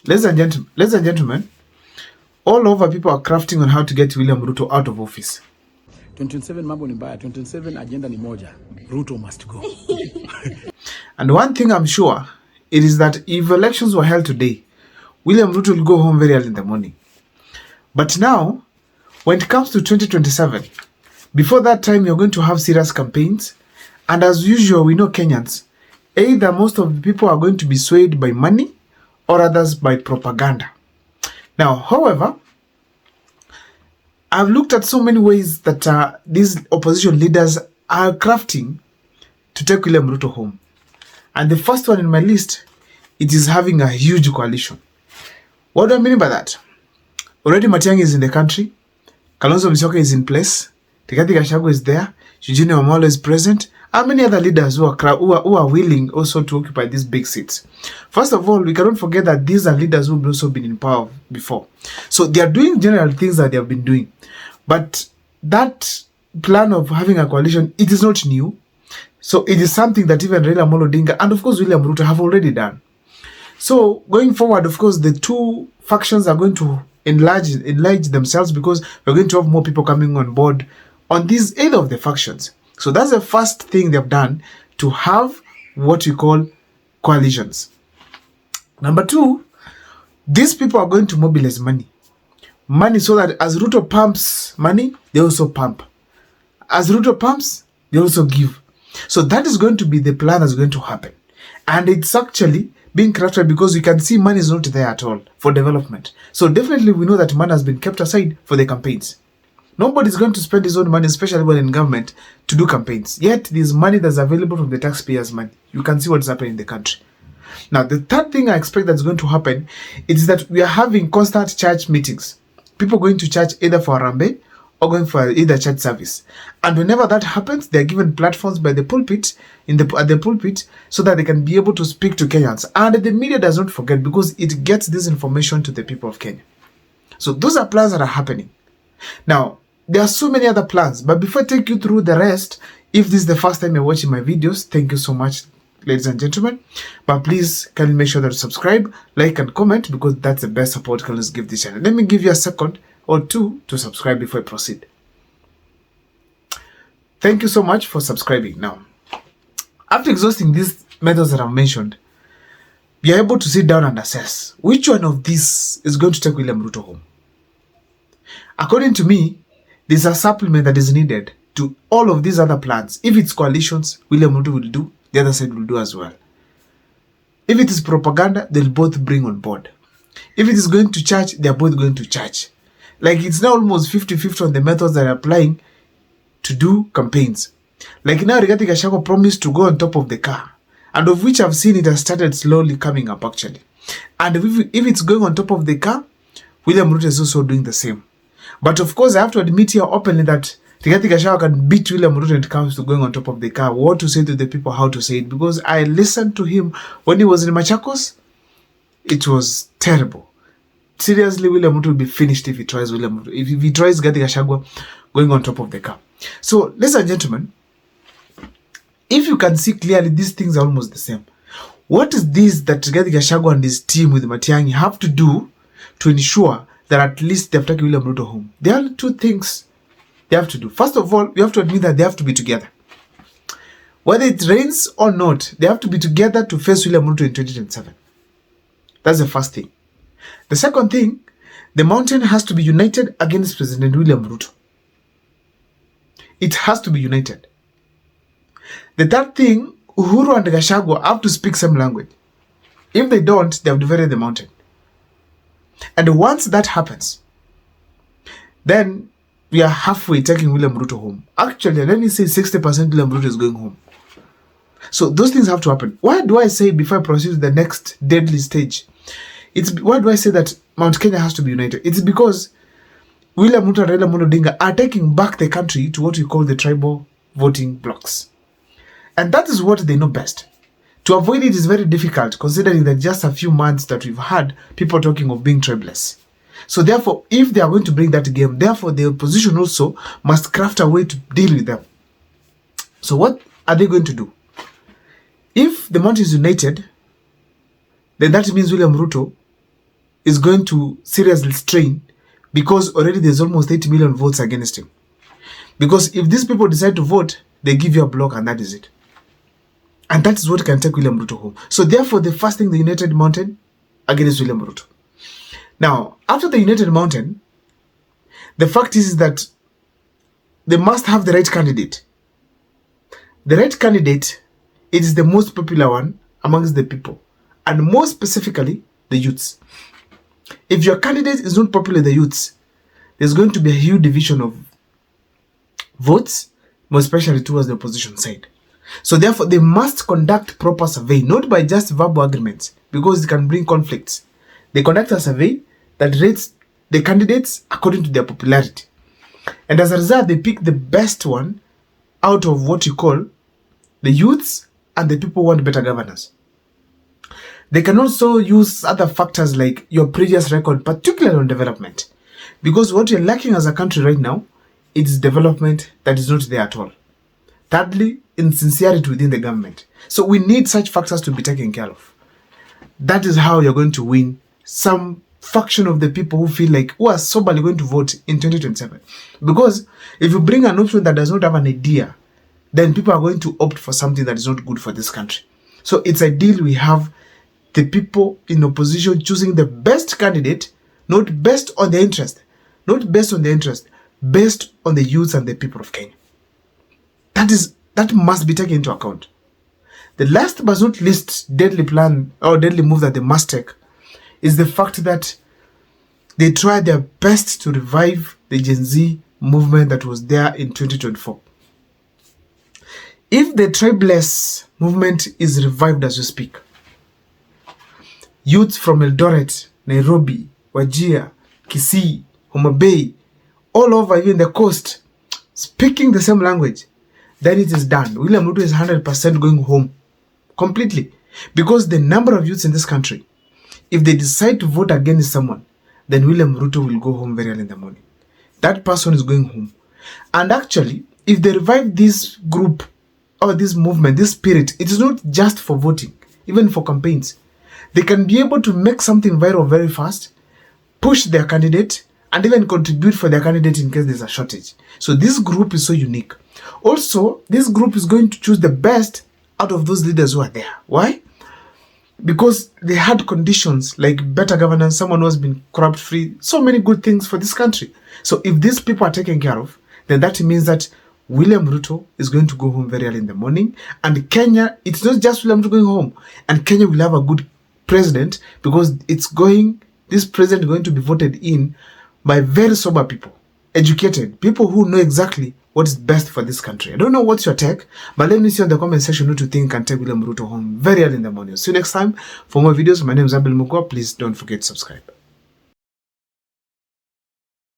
Ladies and gentlemen, all over people are crafting on how to get William Ruto out of office. 2027 mambo ni mbaya. 2027 agenda ni moja. Ruto must go. And one thing I'm sure, it is that if elections were held today, William Ruto will go home very early in the morning. But now, when it comes to 2027, before that time, you're going to have serious campaigns. And as usual, we know Kenyans, either most of the people are going to be swayed by money or others by propaganda. Now, however, I've looked at so many ways that these opposition leaders are crafting to take William Ruto home. And the first one in my list, it is having a huge coalition. What do I mean by that? Already Matiang'i is in the country. Kalonzo Musyoka is in place. Rigathi Gachagua is there. Eugene Wamalwa is present. How many other leaders who are willing also to occupy these big seats? First of all, we cannot forget that these are leaders who have also been in power before. So they are doing general things that they have been doing. But that plan of having a coalition, it is not new. So it is something that even Raila Amolo Odinga and of course William Ruto have already done. So going forward, of course, the two factions are going to enlarge themselves because we're going to have more people coming on board on these either of the factions. So that's the first thing they've done, to have what we call coalitions. Number two, these people are going to mobilize money. Money so that as Ruto pumps money, they also pump. As Ruto pumps, they also give. So that is going to be the plan that's going to happen. And it's actually being crafted because you can see money is not there at all for development. So definitely we know that money has been kept aside for the campaigns. Nobody's going to spend his own money, especially when in government, to do campaigns. Yet there's money that's available from the taxpayers' money. You can see what's happening in the country. Now, the third thing I expect that's going to happen is that we are having constant church meetings. People going to church either for Arambe or going for either church service. And whenever that happens, they are given platforms by the pulpit, at the pulpit, so that they can be able to speak to Kenyans. And the media does not forget because it gets this information to the people of Kenya. So those are plans that are happening. Now, there are so many other plans, but before I take you through the rest, if this is the first time you're watching my videos, thank you so much, ladies and gentlemen. But please, can you make sure that you subscribe, like, and comment, because that's the best support you can give this channel. Let me give you a second or two to subscribe before I proceed. Thank you so much for subscribing. Now, after exhausting these methods that I've mentioned, we are able to sit down and assess which one of these is going to take William Ruto home. According to me, there's a supplement that is needed to all of these other plans. If it's coalitions, William Ruto will do, the other side will do as well. If it is propaganda, they'll both bring on board. If it is going to church, they're both going to church. Like, it's now almost 50-50 on the methods that are applying to do campaigns. Like now, Rigathi Gachagua promised to go on top of the car, and of which I've seen it has started slowly coming up actually. And if it's going on top of the car, William Ruto is also doing the same. But of course, I have to admit here openly that Rigathi Gachagua can beat William Ruto when it comes to going on top of the car. What to say to the people, how to say it. Because I listened to him when he was in Machakos. It was terrible. Seriously, William Ruto will be finished if he tries if he tries Rigathi Gachagua going on top of the car. So, ladies and gentlemen, if you can see clearly, these things are almost the same. What is this that Rigathi Gachagua and his team with Matiang'i have to do to ensure that at least they have taken William Ruto home? There are two things they have to do. First of all, you have to admit that they have to be together. Whether it rains or not, they have to be together to face William Ruto in 2027. That's the first thing. The second thing, the mountain has to be united against President William Ruto. It has to be united. The third thing, Uhuru and Gachagua have to speak same language. If they don't, they have divided the mountain. And once that happens, then we are halfway taking William Ruto home. Actually, let me say 60% William Ruto is going home. So those things have to happen. Why do I say, before I proceed to the next deadly stage, why do I say that Mount Kenya has to be united? It's because William Ruto and Raila Amolo Odinga are taking back the country to what we call the tribal voting blocks. And that is what they know best. To avoid it is very difficult, considering that just a few months that we've had people talking of being tribeless. So therefore, if they are going to bring that game, therefore the opposition also must craft a way to deal with them. So what are they going to do? If the mountain is united, then that means William Ruto is going to seriously strain, because already there's almost 80 million votes against him. Because if these people decide to vote, they give you a block and that is it. And that is what can take William Ruto home. So therefore, the first thing, the United Mountain against William Ruto. Now, after the United Mountain, the fact is that they must have the right candidate. The right candidate, it is the most popular one amongst the people, and more specifically, the youths. If your candidate is not popular with the youths, there's going to be a huge division of votes, more especially towards the opposition side. So therefore, they must conduct proper survey, not by just verbal agreements, because it can bring conflicts. They conduct a survey that rates the candidates according to their popularity. And as a result, they pick the best one out of what you call the youths and the people who want better governance. They can also use other factors like your previous record, particularly on development. Because what you're lacking as a country right now is development that is not there at all. Thirdly, insincerity within the government. So we need such factors to be taken care of. That is how you're going to win some faction of the people who are soberly going to vote in 2027. Because if you bring an option that does not have an idea, then people are going to opt for something that is not good for this country. So it's ideal we have the people in opposition choosing the best candidate, not based on their interest, based on the youth and the people of Kenya. That must be taken into account. The last but not least deadly plan or deadly move that they must take is the fact that they try their best to revive the Gen Z movement that was there in 2024. If the tribeless movement is revived as we speak, youth from Eldoret, Nairobi, Wajir, Kisii, Homa Bay, all over even the coast, speaking the same language, then it is done. William Ruto is 100% going home completely. Because the number of youths in this country, if they decide to vote against someone, then William Ruto will go home very early in the morning. That person is going home. And actually, if they revive this group or this movement, this spirit, it is not just for voting, even for campaigns. They can be able to make something viral very fast, push their candidate, and even contribute for their candidate in case there's a shortage. So this group is so unique. Also, this group is going to choose the best out of those leaders who are there. Why? Because they had conditions like better governance, someone who has been corrupt-free, so many good things for this country. So if these people are taken care of, then that means that William Ruto is going to go home very early in the morning. And Kenya, it's not just William Ruto going home. And Kenya will have a good president because this president is going to be voted in by very sober people, educated, people who know exactly what is best for this country. I don't know what's your take, but let me see in the comment section what you think can take William Ruto home very early in the morning. See you next time. For more videos, my name is Abel Mukwa. Please don't forget to subscribe.